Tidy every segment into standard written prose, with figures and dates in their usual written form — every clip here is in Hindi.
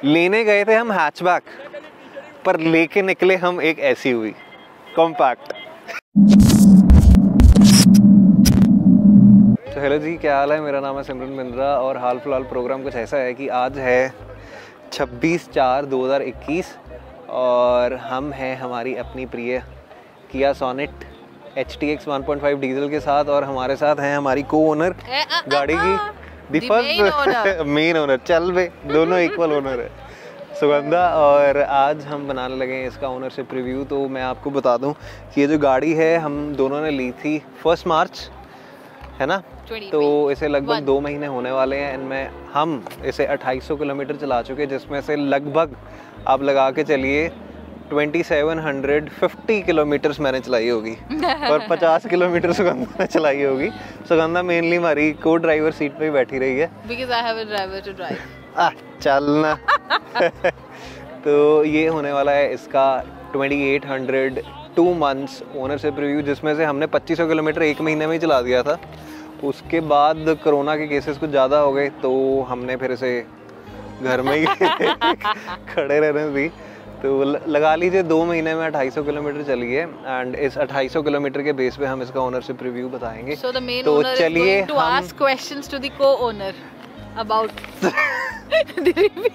लेने गए थे हम हैचबैक, पर लेके निकले हम एक एसयूवी कॉम्पैक्ट। तो हेलो जी, क्या हाल है? मेरा नाम है सिमरन बिंद्रा और हाल फिलहाल प्रोग्राम कुछ ऐसा है कि आज है 26/4/2021 और हम हैं हमारी अपनी प्रिय किया सोनेट HTX 1.5 डीजल के साथ, और हमारे साथ हैं हमारी को ओनर गाड़ी की, दी फर्स्ट मेन ओनर। चल बे, दोनों इक्वल ओनर है, सुगंधा। और आज हम बनाने लगे हैं इसका ओनरशिप रिव्यू। तो मैं आपको बता दूं कि ये जो गाड़ी है हम दोनों ने ली थी 1 मार्च, है ना? तो इसे लगभग 2 महीने होने वाले हैं। इनमें हम इसे 2800 किलोमीटर चला चुके, जिसमें से लगभग आप लगा के चलिए 2750 किलोमीटर्स मैंने चलाई होगी और 50 किलोमीटर सुगंधा ने चलाई होगी। सुगंधा मेनली हमारी को ड्राइवर सीट पे ही बैठी रही है, Because I have a driver to drive. चलना। तो ये होने वाला है इसका 2800 2 months ओनरशिप रिव्यू, जिसमें से हमने 2500 किलोमीटर 1 महीने में ही चला दिया था। उसके बाद कोरोना के केसेस कुछ ज़्यादा हो गए तो हमने फिर इसे घर में ही खड़े रहने दी। तो लगा लीजिए 2 महीने में 2800 किलोमीटर चली है, एंड इस 2800 किलोमीटर के बेस पे हम इसका ओनरशिप रिव्यू बताएंगे। So the main तो owner चलिए is going to ask questions to the co-owner about the review.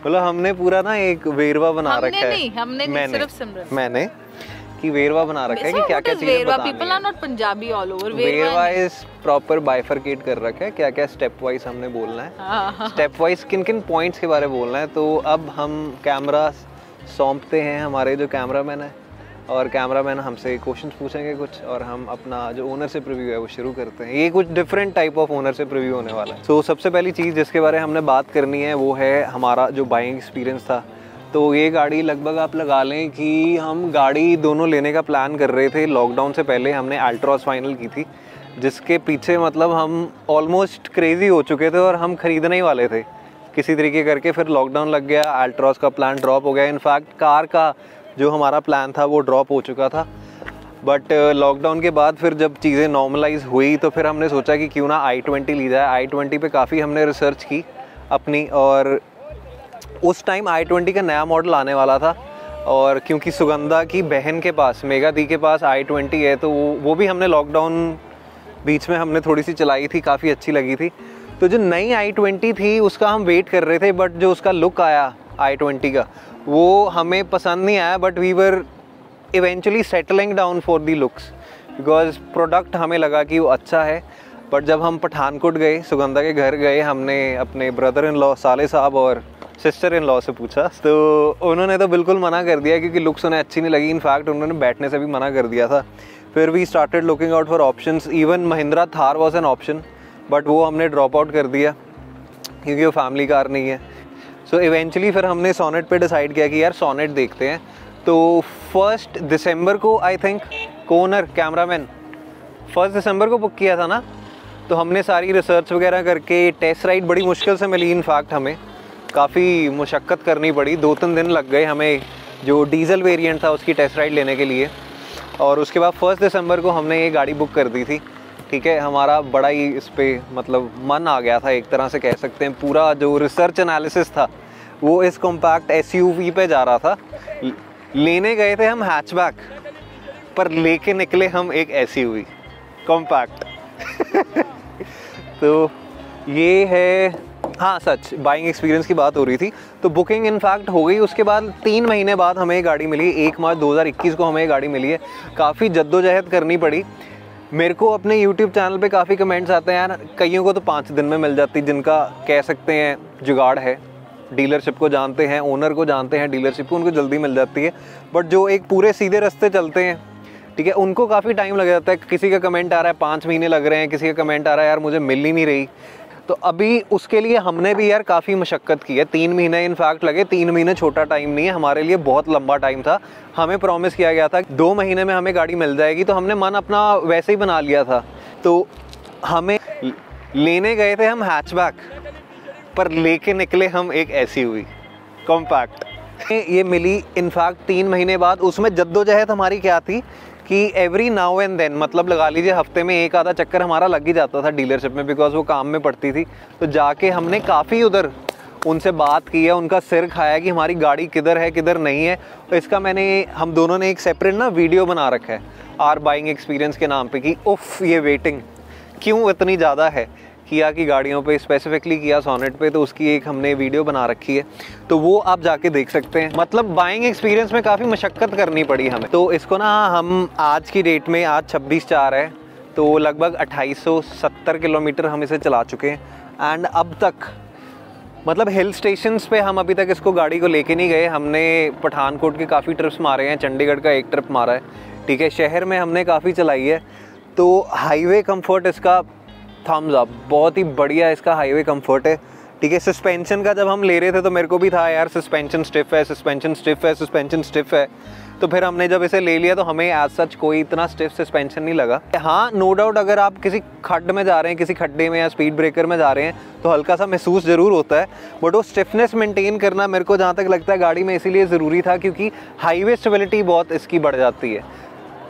मतलब हमने पूरा ना एक वेरवा बना रखा है। हमने नहीं, सिर्फ सिमरन। मैंने कि वेरवा बना रखा है कि क्या क्या चीजें बतानी है। People are not Punjabi all over. वेरवा इज प्रॉपर बाइफरकेट कर रखा है, क्या क्या स्टेप वाइज हमने बोलना है, स्टेप वाइज किन किन पॉइंट्स के बारे में बोलना है। तो अब हम कैमरा सौंपते हैं हमारे जो कैमरामैन है, और कैमरामैन हमसे क्वेश्चंस पूछेंगे कुछ, और हम अपना जो ओनरशिप रिव्यू है वो शुरू करते हैं। ये कुछ different type of ownership review होने वाला है। तो सबसे पहली चीज़ जिसके बारे में हमने बात करनी है वो है हमारा जो बाइंग एक्सपीरियंस था। तो ये गाड़ी लगभग आप लगा लें कि हम गाड़ी दोनों लेने का प्लान कर रहे थे लॉकडाउन से पहले। हमने अल्ट्रॉस फाइनल की थी, जिसके पीछे मतलब हम ऑलमोस्ट क्रेजी हो चुके थे और हम खरीदने ही वाले थे किसी तरीके करके। फिर लॉकडाउन लग गया, अल्ट्रॉस का प्लान ड्रॉप हो गया। इनफैक्ट कार का जो हमारा प्लान था वो ड्रॉप हो चुका था। बट लॉकडाउन के बाद फिर जब चीज़ें नॉर्मलाइज हुई तो फिर हमने सोचा कि क्यों ना i20 ली जाए। i20 पे काफ़ी हमने रिसर्च की अपनी, और उस टाइम i20 का नया मॉडल आने वाला था। और क्योंकि सुगंधा की बहन के पास, मेगा दी के पास i20 है, तो वो भी हमने लॉकडाउन बीच में हमने थोड़ी सी चलाई थी, काफ़ी अच्छी लगी थी। तो जो नई i20 थी उसका हम वेट कर रहे थे, बट जो उसका लुक आया i20 का वो हमें पसंद नहीं आया। But we were eventually settling down for the looks, because product हमें लगा कि वो अच्छा है। बट जब हम पठानकोट गए, सुगंधा के घर गए, हमने अपने ब्रदर इन लॉ साले साहब और सिस्टर इन लॉ से पूछा, तो उन्होंने तो बिल्कुल मना कर दिया क्योंकि लुक्स उन्हें अच्छी नहीं लगी। इनफैक्ट उन्होंने बैठने से भी मना कर दिया था। फिर we started looking out for options. Even Mahindra Thar was an option, but वो हमने ड्रॉप आउट कर दिया क्योंकि वो फैमिली कार नहीं है। सो इवेंचुअली फिर हमने सोनेट पे डिसाइड किया कि यार सोनेट देखते हैं। तो 1 दिसंबर को आई थिंक कोनर कैमरामैन 1 दिसंबर को बुक किया था ना। तो हमने सारी रिसर्च वगैरह करके, टेस्ट राइड बड़ी मुश्किल से मिली। इनफैक्ट हमें काफ़ी मुशक्क़त करनी पड़ी, 2-3 दिन लग गए हमें जो डीजल वेरिएंट था उसकी टेस्ट राइड लेने के लिए। और उसके बाद 1 दिसंबर को हमने ये गाड़ी बुक कर दी थी। ठीक है, हमारा बड़ा ही इस पर मतलब मन आ गया था, एक तरह से कह सकते हैं। पूरा जो रिसर्च एनालिसिस था वो इस कॉम्पैक्ट SUV पे जा रहा था। लेने गए थे हम हैचबैक, पर लेके निकले हम एक SUV कॉम्पैक्ट। तो ये है, हाँ सच, बाइंग एक्सपीरियंस की बात हो रही थी। तो बुकिंग इनफैक्ट हो गई। उसके बाद 3 महीने बाद हमें ये गाड़ी मिली। 1 मार्च 2021 को हमें ये गाड़ी मिली है। काफ़ी जद्दोजहद करनी पड़ी। मेरे को अपने YouTube चैनल पे काफ़ी कमेंट्स आते हैं, यार कईयों को तो 5 दिन में मिल जाती, जिनका कह सकते हैं जुगाड़ है, डीलरशिप को जानते हैं, ओनर को जानते हैं डीलरशिप को, उनको जल्दी मिल जाती है। बट जो एक पूरे सीधे रास्ते चलते हैं, ठीक है, उनको काफ़ी टाइम लग जाता है। किसी का कमेंट आ रहा है 5 महीने लग रहे हैं, किसी का कमेंट आ रहा है यार मुझे मिल ही नहीं रही। तो अभी उसके लिए हमने भी यार काफ़ी मशक्क़त की है। 3 महीने इनफैक्ट लगे। 3 महीने छोटा टाइम नहीं है हमारे लिए, बहुत लंबा टाइम था। हमें प्रॉमिस किया गया था 2 महीने में हमें गाड़ी मिल जाएगी, तो हमने मन अपना वैसे ही बना लिया था। तो हमें लेने गए थे हम हैचबैक, पर लेके निकले हम एक SUV कॉम्पैक्ट। ये मिली इनफैक्ट 3 महीने बाद। उसमें जद्दोजहद हमारी क्या थी कि एवरी नाउ एंड देन, मतलब लगा लीजिए हफ्ते में 1 आधा चक्कर हमारा लग ही जाता था डीलरशिप में, बिकॉज वो काम में पड़ती थी। तो जाके हमने काफ़ी उधर उनसे बात की है, उनका सिर खाया कि हमारी गाड़ी किधर है किधर नहीं है। तो इसका हम दोनों ने एक सेपरेट ना वीडियो बना रखा है आर बाइंग एक्सपीरियंस के नाम पे कि उफ ये वेटिंग क्यों इतनी ज़्यादा है किया की गाड़ियों पे, स्पेसिफिकली किया सोनेट पे। तो उसकी एक हमने वीडियो बना रखी है, तो वो आप जाके देख सकते हैं। मतलब बाइंग एक्सपीरियंस में काफ़ी मशक्क़त करनी पड़ी हमें। तो इसको ना हम आज की डेट में, आज 26/4 है, तो लगभग 2870 किलोमीटर हम इसे चला चुके हैं। एंड अब तक मतलब हिल स्टेशंस पे हम अभी तक इसको गाड़ी को लेके नहीं गए। हमने पठानकोट के काफ़ी ट्रिप्स मारे हैं, चंडीगढ़ का एक ट्रिप मारा है, ठीक है। शहर में हमने काफ़ी चलाई है। तो हाईवे कंफर्ट इसका थम्स अप, बहुत ही बढ़िया इसका हाईवे कंफर्ट है, ठीक है। सस्पेंशन का जब हम ले रहे थे तो मेरे को भी था यार सस्पेंशन स्टिफ है, सस्पेंशन स्टिफ है, सस्पेंशन स्टिफ है। तो फिर हमने जब इसे ले लिया तो हमें एज सच कोई इतना स्टिफ सस्पेंशन नहीं लगा। हाँ, नो डाउट अगर आप किसी खड्ड में जा रहे हैं, किसी खड्डे में या स्पीड ब्रेकर में जा रहे हैं तो हल्का सा महसूस ज़रूर होता है, बट वो स्टिफनेस मेंटेन करना मेरे को जहाँ तक लगता है गाड़ी में इसीलिए ज़रूरी था क्योंकि हाईवे स्टेबिलिटी बहुत इसकी बढ़ जाती है।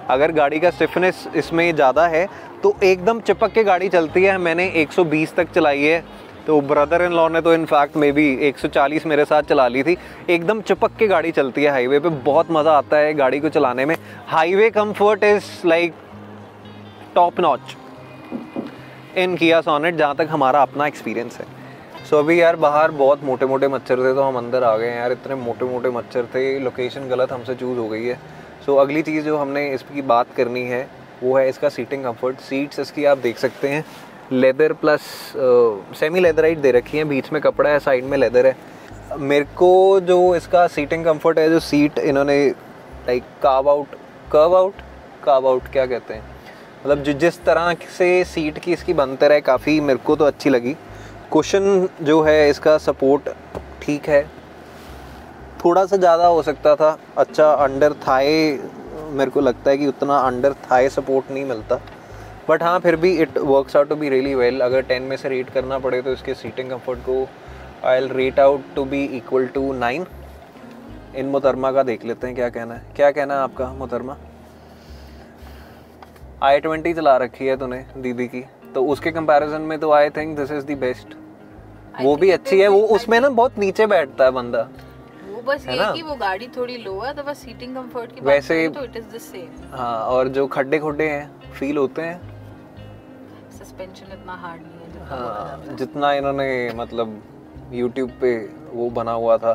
अगर गाड़ी का स्टिफनेस इसमें ज़्यादा है तो एकदम चिपक के गाड़ी चलती है। मैंने 120 तक चलाई है, तो ब्रदर इन लॉ ने तो इनफैक्ट मे बी 140 मेरे साथ चला ली थी। एकदम चिपक के गाड़ी चलती है हाईवे पे, बहुत मज़ा आता है गाड़ी को चलाने में। Highway comfort is like top notch in Kia Sonet, जहाँ तक हमारा अपना एक्सपीरियंस है। सो अभी यार बाहर बहुत मोटे मोटे मच्छर थे तो हम अंदर आ गए हैं यार, इतने मोटे मोटे मच्छर थे, लोकेशन गलत हमसे चूज़ हो गई है। सो अगली चीज़ जो हमने इसकी बात करनी है वो है इसका सीटिंग कंफर्ट। सीट्स इसकी आप देख सकते हैं लेदर प्लस सेमी लेदराइट दे रखी है, बीच में कपड़ा है, साइड में लेदर है। मेरे को जो इसका सीटिंग कंफर्ट है, जो सीट इन्होंने लाइक कर्व आउट क्या कहते हैं, मतलब जिस तरह से सीट की इसकी बनतर है काफ़ी मेरे को तो अच्छी लगी। कुशन जो है इसका सपोर्ट ठीक है, थोड़ा सा ज़्यादा हो सकता था अच्छा। अंडर थाई मेरे को लगता है कि उतना अंडर थाई सपोर्ट नहीं मिलता, बट हाँ फिर भी it works out to be really well. अगर 10 में से रेट करना पड़े तो इसके सीटिंग कंफर्ट को I will rate out to be equal to 9। इन मोहतरमा का देख लेते हैं क्या कहना है। क्या कहना है आपका मोहतरमा? i20 चला रखी है तूने दीदी की, तो उसके कंपैरिजन में तो I think this is the best. वो भी अच्छी है, वो उसमें ना बहुत नीचे बैठता है बंदा, बस ये कि वो गाड़ी थोड़ी लो है, तो बस सीटिंग कंफर्ट की वैसे बात तो इट इज द सेम। हाँ, और जो खड्डे खुड्डे हैं फील होते हैं, सस्पेंशन इतना हार्ड नहीं है हाँ, जितना इन्होंने मतलब YouTube पे वो बना हुआ था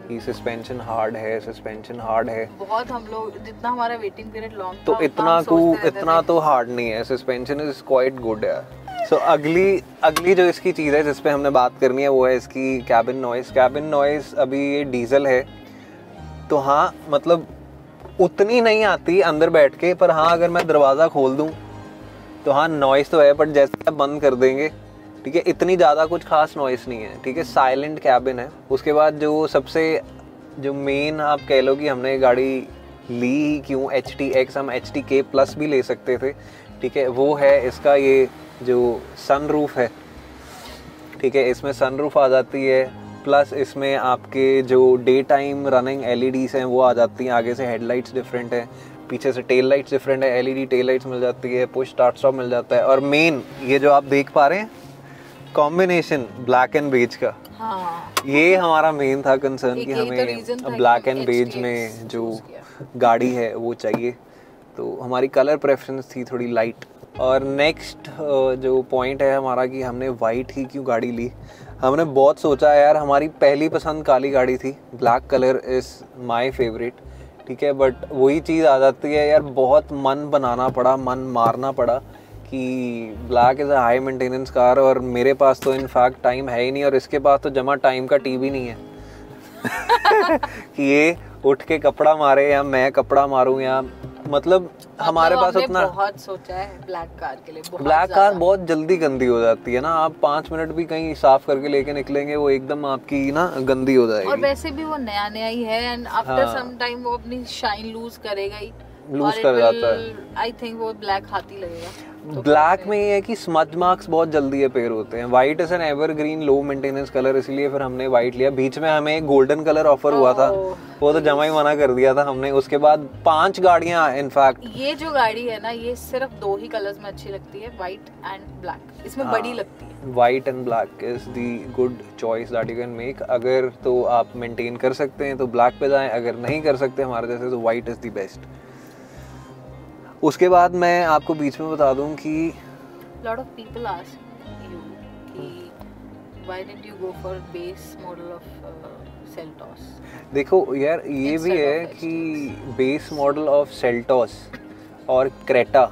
कि सस्पेंशन हार्ड है, सस्पेंशन हार्ड है। बहुत हम लोग जितना हमारा वेटिंग पीरियड लॉन्ग तो इतना तो हार्ड नहीं है, सस्पेंशन इज क्वाइट गुड यार। सो अगली जो इसकी चीज़ है जिस पे हमने बात करनी है वो है इसकी कैबिन नॉइस। कैबिन नॉइस अभी ये डीजल है तो हाँ मतलब उतनी नहीं आती अंदर बैठ के, पर हाँ अगर मैं दरवाज़ा खोल दूँ तो हाँ नॉइस तो है, बट जैसे आप बंद कर देंगे ठीक है इतनी ज़्यादा कुछ खास नॉइस नहीं है, ठीक है। साइलेंट कैबिन है। उसके बाद जो मेन आप कह लो कि हमने गाड़ी ली क्यों HTX, हम HTK प्लस भी ले सकते थे, ठीक है, वो है इसका ये जो सनरूफ है, ठीक है। इसमें सनरूफ आ जाती है, प्लस इसमें आपके जो डे टाइम रनिंग LEDs हैं वो आ जाती हैं। आगे से हेडलाइट्स डिफरेंट है, पीछे से टेल लाइट्स डिफरेंट है, LED टेल लाइट्स मिल जाती है, पुश स्टार्ट स्टॉप मिल जाता है। और मेन ये जो आप देख पा रहे हैं कॉम्बिनेशन ब्लैक एंड बेज का, हाँ। ये हमारा मेन था कंसर्न कि हमें ब्लैक एंड बेज में जो गाड़ी है वो चाहिए, तो हमारी कलर प्रेफरेंस थी थोड़ी लाइट। और नेक्स्ट जो पॉइंट है हमारा कि हमने वाइट ही क्यों गाड़ी ली। हमने बहुत सोचा यार, हमारी पहली पसंद काली गाड़ी थी, black colour is my favourite, ठीक है, बट वही चीज़ आ जाती है यार, बहुत मन बनाना पड़ा, मन मारना पड़ा कि black is a high maintenance car, और मेरे पास तो इनफैक्ट टाइम है ही नहीं, और इसके पास तो जमा टाइम का टीवी नहीं है कि ये उठ के कपड़ा मारे या मैं कपड़ा मारूं, या मतलब हमारे पास उतना बहुत सोचा है ब्लैक कार के लिए। ब्लैक कार बहुत जल्दी गंदी हो जाती है ना, आप 5 मिनट भी कहीं साफ करके लेके निकलेंगे वो एकदम आपकी ना गंदी हो जाएगी। और वैसे भी वो नया ही है, एंड आफ्टर सम टाइम वो अपनी शाइन लूज करेगा ही, लूज कर जाता है। आई थिंक वो ब्लैक हाथ ही लगेगा। ब्लैक में ये है कि स्मज मार्क्स बहुत जल्दी अपीयर होते हैं। White is an evergreen low maintenance colour, इसलिए फिर हमने वाइट लिया। बीच में हमें गोल्डन कलर ऑफर हुआ था, वो तो जमा ही मना कर दिया था हमने। उसके बाद 5 गाड़ियां, इनफैक्ट ये जो गाड़ी है ना, ये सिर्फ 2 ही कलर्स में अच्छी लगती है, व्हाइट एंड ब्लैक। इसमें बड़ी लगती है। White and black is the good choice that you can make. अगर तो आप मेंटेन कर सकते हैं तो ब्लैक पे जाएं, अगर नहीं कर सकते हमारे जैसे तो व्हाइट इज द बेस्ट। उसके बाद मैं आपको बीच में बता दूं कि lot of people ask you कि why did you go for base model of Seltos? देखो यार, ये भी है कि बेस मॉडल ऑफ सेल्टोस और क्रेटा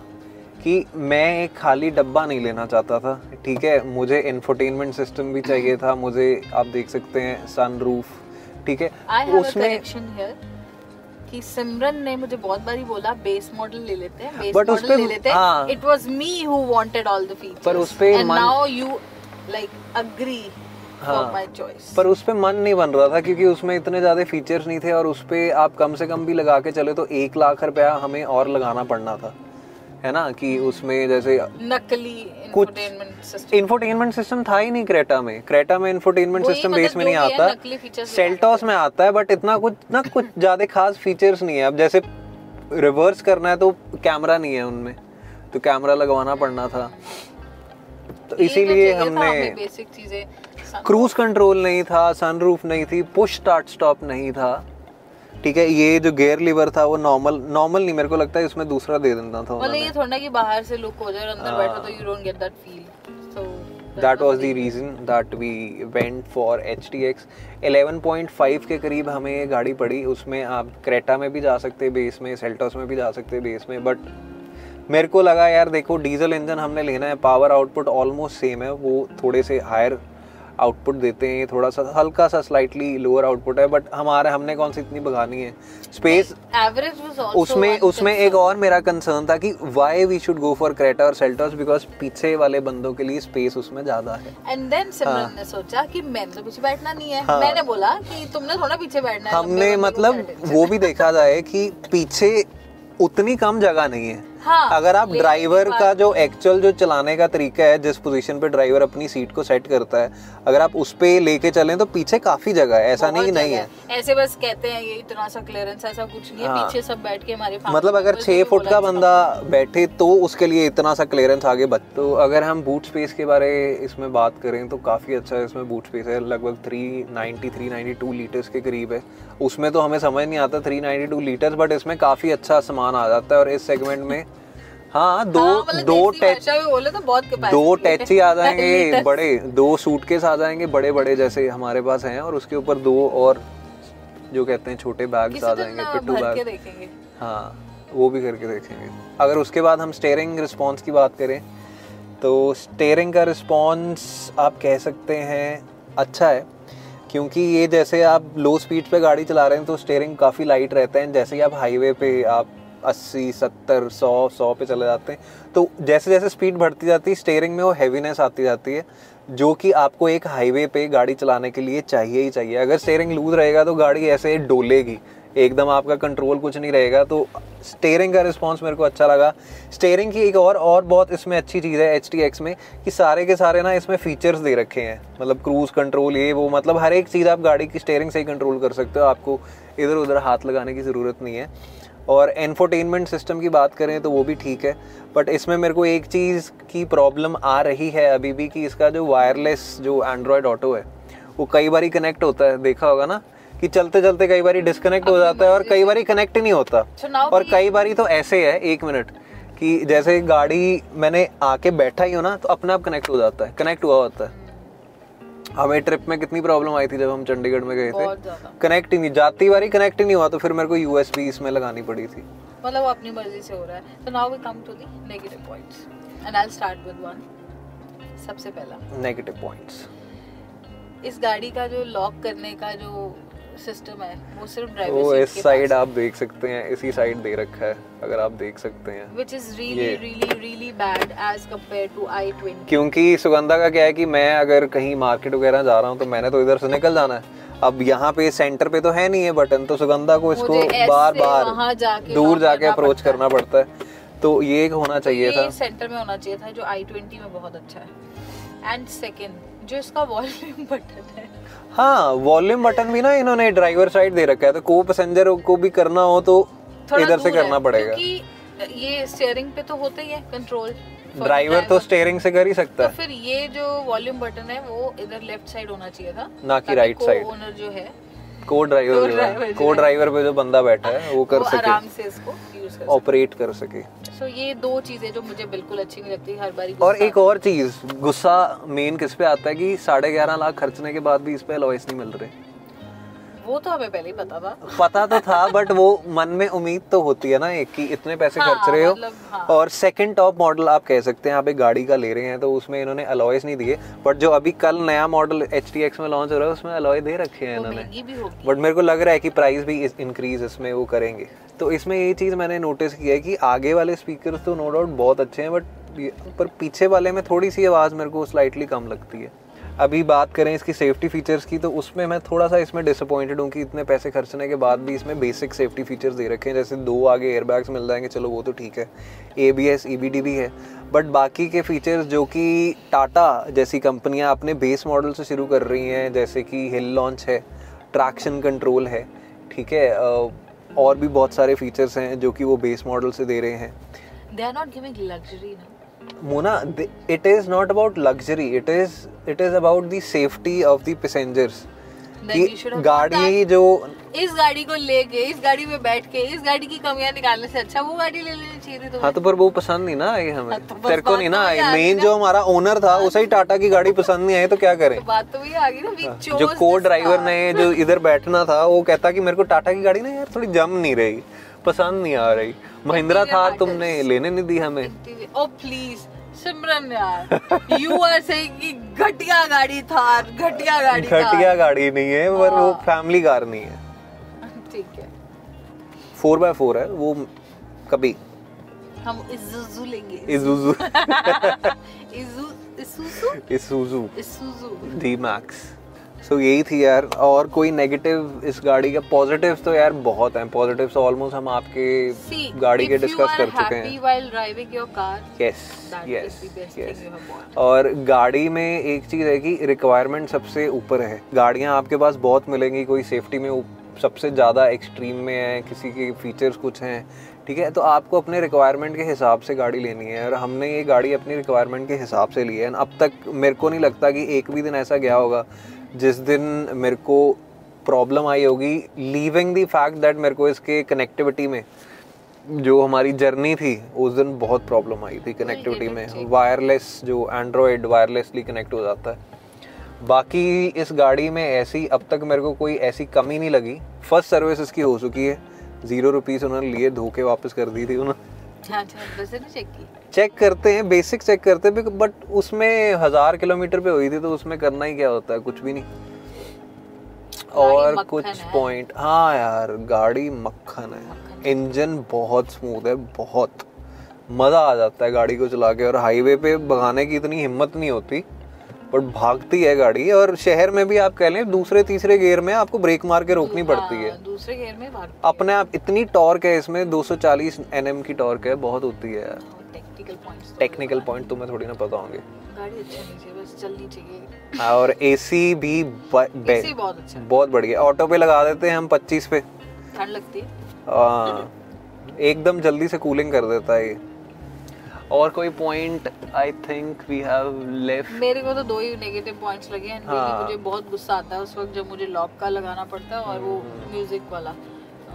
कि मैं एक खाली डब्बा नहीं लेना चाहता था, ठीक है। मुझे इंफोटेनमेंट सिस्टम भी चाहिए था, मुझे आप देख सकते हैं सनरूफ, ठीक है। उसमें कि सिमरन ने मुझे बहुत बारी बोला बेस मॉडल ले लेते हैं, बेस मॉडल ले लेते हैं। It was me who wanted all the features, पर उस पे and now you like agree for my choice. पर उस पे मन नहीं बन रहा था क्योंकि उसमें इतने ज्यादा फीचर्स नहीं थे, और उस पे आप कम से कम भी लगा के चले तो 1 लाख रुपया हमें और लगाना पड़ना था, है ना। कि उसमें जैसे नकली इंफोटेनमेंट सिस्टम था ही नहीं क्रेटा में। क्रेटा में इंफोटेनमेंट सिस्टम बेस में नहीं आता, सेल्टोस में आता है, बट इतना कुछ ज्यादा खास फीचर्स नहीं है। अब जैसे रिवर्स करना है तो कैमरा नहीं है उनमें, तो कैमरा लगवाना पड़ना था, तो इसीलिए हमने बेसिक चीजें, क्रूज कंट्रोल नहीं था, सनरूफ नहीं थी, पुश स्टार्ट स्टॉप नहीं था, ठीक है। ये जो गियर लीवर था वो नॉर्मल नहीं, मेरे को लगता है इसमें दूसरा दे देना था। मतलब ये थोड़ा कि बाहर से लुक हो जाए और अंदर बैठो तो you don't get that feel. So that was the reason that we went for HTX। 11.5 के करीब हमें ये गाड़ी पड़ी। उसमें आप क्रेटा में भी जा सकते हैं बेस में, सेल्टोस में भी जा सकते हैं बेस में, बट मेरे को लगा यार देखो डीजल इंजन हमने लेना है, पावर आउटपुट ऑलमोस्ट सेम है, वो थोड़े से हायर आउटपुट देते हैं, थोड़ा सा हल्का सा स्लाइटली लोअर आउटपुट है, बट हमने कौन सी इतनी भगानी है स्पेस एवरेज वाज आल्सो। उसमें एक और मेरा कंसर्न था कि why we should go for Creta और सेल्टोस, बिकॉज पीछे वाले बंदों के लिए स्पेस उसमें ज्यादा है। एंड देन सिमरन ने सोचा कि मैंने तो पीछे बैठना नहीं है। मैंने बोला कि तुमने थोड़ा पीछे बैठना है। हमने मतलब वो भी देखा जाए कि पीछे उतनी कम जगह नहीं है। हाँ, अगर आप ड्राइवर का जो एक्चुअल जो चलाने का तरीका है, जिस पोजीशन पे ड्राइवर अपनी सीट को सेट करता है, अगर आप उस पे लेके चलें तो पीछे काफी जगह है, ऐसा नहीं है। ऐसे बस कहते हैं ये इतना सा क्लियरेंस, ऐसा कुछ नहीं है। हाँ, पीछे सब बैठ के हमारे मतलब अगर 6 फुट का बंदा बैठे तो उसके लिए इतना सा क्लियरेंस आगे बच। तो अगर हम बूट स्पेस के बारे इसमें बात करें तो काफी अच्छा है इसमें बूट स्पेस है, लगभग 392 लीटर्स के करीब है। उसमें तो हमें समझ नहीं आता 392 लीटर्स, बट इसमें काफी अच्छा सामान आ जाता है। और इस सेगमेंट में दो टैची आ जाएंगे बड़े, 2 सूटकेस आ जाएंगे बड़े बड़े जैसे हमारे पास हैं, और उसके ऊपर 2 और जो कहते हैं छोटे बैग्स आ जाएंगे, पिट्ठू बैग। हाँ, वो भी करके देखेंगे। अगर उसके बाद हम स्टीयरिंग रिस्पॉन्स की बात करें तो स्टीयरिंग का रिस्पॉन्स आप कह सकते हैं अच्छा है, क्योंकि ये जैसे आप लो स्पीड पे गाड़ी चला रहे हैं तो स्टीयरिंग काफ़ी लाइट रहता है। जैसे ही आप हाईवे पे आप 80, 70, 100 पे चले जाते हैं तो जैसे जैसे स्पीड बढ़ती जाती है स्टीयरिंग में वो हैवीनेस आती जाती है, जो कि आपको एक हाईवे पे गाड़ी चलाने के लिए चाहिए ही चाहिए। अगर स्टीयरिंग लूज रहेगा तो गाड़ी ऐसे डोलेगी, एकदम आपका कंट्रोल कुछ नहीं रहेगा। तो स्टीयरिंग का रिस्पांस मेरे को अच्छा लगा। स्टीयरिंग की एक और बहुत इसमें अच्छी चीज़ है HTX में कि सारे के सारे ना इसमें फीचर्स दे रखे हैं, मतलब क्रूज कंट्रोल ये वो, मतलब हर एक चीज़ आप गाड़ी की स्टीयरिंग से ही कंट्रोल कर सकते हो, आपको इधर उधर हाथ लगाने की ज़रूरत नहीं है। और इंफोटेनमेंट सिस्टम की बात करें तो वो भी ठीक है, बट इसमें मेरे को एक चीज़ की प्रॉब्लम आ रही है अभी भी कि इसका जो वायरलेस जो एंड्रॉयड ऑटो है वो कई बार कनेक्ट होता है, देखा होगा ना कि चलते चलते कई बार डिस्कनेक्ट हो जाता है और कई बार कनेक्ट नहीं होता। और कई बार तो ऐसे है 1 मिनट कि जैसे गाड़ी मैंने आके बैठा ही हो ना तो अपने आप कनेक्ट हो जाता है, कनेक्ट हुआ होता है। हमें ट्रिप में कितनी प्रॉब्लम आई थी जब हम चंडीगढ़ में गए थे, कनेक्ट ही नहीं, जाती बारी कनेक्ट ही नहीं हुआ, तो फिर मेरे को USB इसमें लगानी पड़ी थी। मतलब अपनी मर्जी से हो रहा है। तो now we come to the negative points and I will start with one. सबसे पहला नेगेटिव पॉइंट्स, इस गाड़ी का जो लॉक करने का जो सिस्टम है वो सिर्फ ड्राइवर सीट के इस साइड आप देख सकते हैं, इसी साइड दे रखा है, अगर आप देख सकते हैं, which is really bad as compared to i20। क्योंकि सुगंधा का क्या है कि मैं अगर कहीं मार्केट वगैरह जा रहा हूँ तो मैंने तो इधर से निकल जाना है। अब यहाँ पे सेंटर पे तो है नहीं है बटन, तो सुगंधा को इसको बार बार दूर जाके अप्रोच करना पड़ता है। तो ये होना चाहिए था, सेंटर में होना चाहिए था, जो i20 में बहुत अच्छा है। एंड सेकंड जो इसका वॉल्यूम बटन है, हाँ वॉल्यूम बटन भी ना इन्होंने ड्राइवर साइड दे रखा है, तो को पैसेंजर को भी करना हो तो इधर से करना पड़ेगा, क्योंकि ये स्टीयरिंग पे तो होता ही है कंट्रोल, ड्राइवर तो स्टीयरिंग से कर ही सकता है। तो फिर ये जो वॉल्यूम बटन है वो इधर लेफ्ट साइड होना चाहिए था, ना कि राइट साइड। ओनर जो है, को ड्राइवर पे जो बंदा बैठा है वो कर सके, आराम से इसको यूज कर ऑपरेट कर सके। सो ये दो चीजें जो मुझे बिल्कुल अच्छी नहीं लगती हर बारी। और एक और चीज, गुस्सा मेन किस पे आता है कि 11.5 लाख खर्चने के बाद भी इस पे अलॉयस नहीं मिल रहे। वो तो हमें पहले ही पता तो था बट वो मन में उम्मीद तो होती है ना एक कि इतने पैसे खर्च रहे हो, और सेकंड टॉप मॉडल आप कह सकते हैं आप एक गाड़ी का ले रहे हैं, तो उसमें इन्होंने अलॉयस नहीं दिए, बट जो अभी कल नया मॉडल HTX में लॉन्च हो रहा है उसमें अलॉय दे रखे हैं इन्होंने, बट मेरे को लग रहा है कि प्राइस भी इंक्रीज इसमें वो करेंगे। तो इसमें ये चीज़ मैंने नोटिस किया है कि आगे वाले स्पीकर तो नो डाउट बहुत अच्छे हैं, बट पर पीछे वाले में थोड़ी सी आवाज़ मेरे को स्लाइटली कम लगती है। अभी बात करें इसकी सेफ्टी फीचर्स की, तो उसमें मैं थोड़ा सा इसमें डिसअपॉइंटेड हूँ कि इतने पैसे खर्चने के बाद भी इसमें बेसिक सेफ्टी फीचर्स दे रखे हैं, जैसे 2 आगे एयरबैग्स मिल जाएंगे, चलो वो तो ठीक है, ABS EBD भी है, बट बाकी के फीचर्स जो कि टाटा जैसी कंपनियाँ अपने बेस मॉडल से शुरू कर रही हैं, जैसे कि हिल लॉन्च है, ट्रैक्शन कंट्रोल है, ठीक है, और भी बहुत सारे फीचर्स हैं जो कि वो बेस मॉडल से दे रहे हैं। They are not giving luxury now. Mona, it is not about luxury. It is about the safety of the passengers. कि गाड़ी जो इस गाड़ी को लेके इस गाड़ी में बैठ के इस गाड़ी की कमियां निकालने से अच्छा वो गाड़ी ले लेनी चाहिए थी। हाँ तो पर वो पसंद नहीं ना आई हमें, तेरे को नहीं ना आई, मेन जो हमारा ओनर था उसे ही टाटा की गाड़ी पसंद नहीं आई, तो क्या करें। तो बात तो वही आ गई ना, जो को ड्राइवर ने जो इधर बैठना था वो कहता कि मेरे को टाटा की गाड़ी ना यार थोड़ी जम नहीं रही, पसंद नहीं आ रही, महिंद्रा थार तुमने लेने नहीं दी हमें। ओ प्लीज सिमरन यार, यू आर सेइंग कि घटिया गाड़ी थार, घटिया गाड़ी नहीं है, पर वो फैमिली कार नहीं है, ठीक है 4x4 है वो, कभी हम इज़ुज़ु लेंगे, इज़ुज़ु D-Max। सो यही थी यार, और कोई नेगेटिव इस गाड़ी का, पॉजिटिव्स तो यार बहुत हैं, पॉजिटिव्स ऑलमोस्ट हम आपके गाड़ी के डिस्कस कर चुके हैं। यस। और गाड़ी में एक चीज़ है कि रिक्वायरमेंट सबसे ऊपर है, गाड़ियाँ आपके पास बहुत मिलेंगी, कोई सेफ्टी में सबसे ज़्यादा एक्सट्रीम में है, किसी के फीचर्स कुछ हैं, ठीक है, तो आपको अपने रिक्वायरमेंट के हिसाब से गाड़ी लेनी है, और हमने ये गाड़ी अपनी रिक्वायरमेंट के हिसाब से ली है। अब तक मेरे को नहीं लगता कि एक भी दिन ऐसा गया होगा जिस दिन मेरे को प्रॉब्लम आई होगी, लीविंग द फैक्ट दैट मेरे को इसके कनेक्टिविटी में जो हमारी जर्नी थी उस दिन बहुत प्रॉब्लम आई थी कनेक्टिविटी में, वायरलेस जो एंड्रॉयड वायरलेसली कनेक्ट हो जाता है। बाकी इस गाड़ी में ऐसी अब तक मेरे को कोई ऐसी कमी नहीं लगी। फर्स्ट सर्विस इसकी हो चुकी है, 0 रुपीज़ उन्होंने लिए, धोके वापस कर दी थी उन्होंने। चेक करते हैं, बेसिक चेक करते हैं, बट उसमें 1000 किलोमीटर पे हुई थी, तो उसमें करना ही क्या होता है, कुछ भी नहीं। और कुछ पॉइंट, हाँ यार गाड़ी मक्खन है, इंजन बहुत स्मूथ है, बहुत मज़ा आ जाता है गाड़ी को चला के, और हाईवे पे भगाने की इतनी हिम्मत नहीं होती, बट भागती है गाड़ी। और शहर में भी आप कह लें दूसरे तीसरे गियर में आपको ब्रेक मार के रोकनी पड़ती है, दूसरे गियर में अपने आप। इतनी टॉर्क है इसमें, 240 Nm की टॉर्क है, बहुत होती है यार। टेक्निकल पॉइंट तुम्हें थोड़ी ना पता होंगे। गाड़ी अच्छी नहीं चाहिए, बस चलनी चाहिए। और एसी भी बहुत बढ़िया, ऑटो पे लगा देते हैं हम 25 पे, ठंड लगती है, एकदम जल्दी से कूलिंग कर देता है ये। और कोई point I think we have left. मेरे को तो 2 ही नेगेटिव पॉइंट्स लगे हैं। मुझे बहुत गुस्सा आता है उस वक्त जब मुझे लॉक का लगाना पड़ता है, और वो म्यूजिक वाला,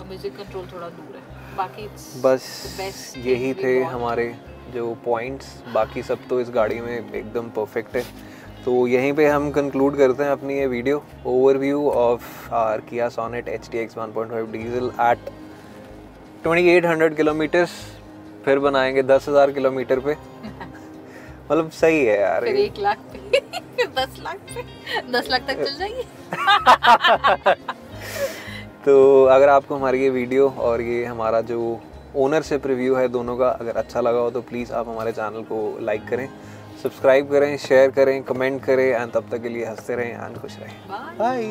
म्यूजिक कंट्रोल थोड़ा दूर है। बाकी बस यही थे हमारे जो पॉइंट्स, बाकी सब तो इस गाड़ी में एकदम परफेक्ट है। तो यहीं पे हम कंक्लूड करते हैं अपनी ये video overview of our Kia Sonet HTX 1.5 diesel at 2800 kilometres. फिर बनाएंगे 10,000 किलोमीटर पे, मतलब सही है यार। फिर 1 लाख पे, फिर 10 लाख पे, 10 लाख तक चल जाएगी। तो अगर आपको हमारी ये वीडियो और ये हमारा जो ओनरशिप रिव्यू है दोनों का अगर अच्छा लगा हो, तो प्लीज़ आप हमारे चैनल को लाइक करें, सब्सक्राइब करें, शेयर करें, कमेंट करें, एंड तब तक के लिए हंसते रहें एंड खुश रहें। बाय।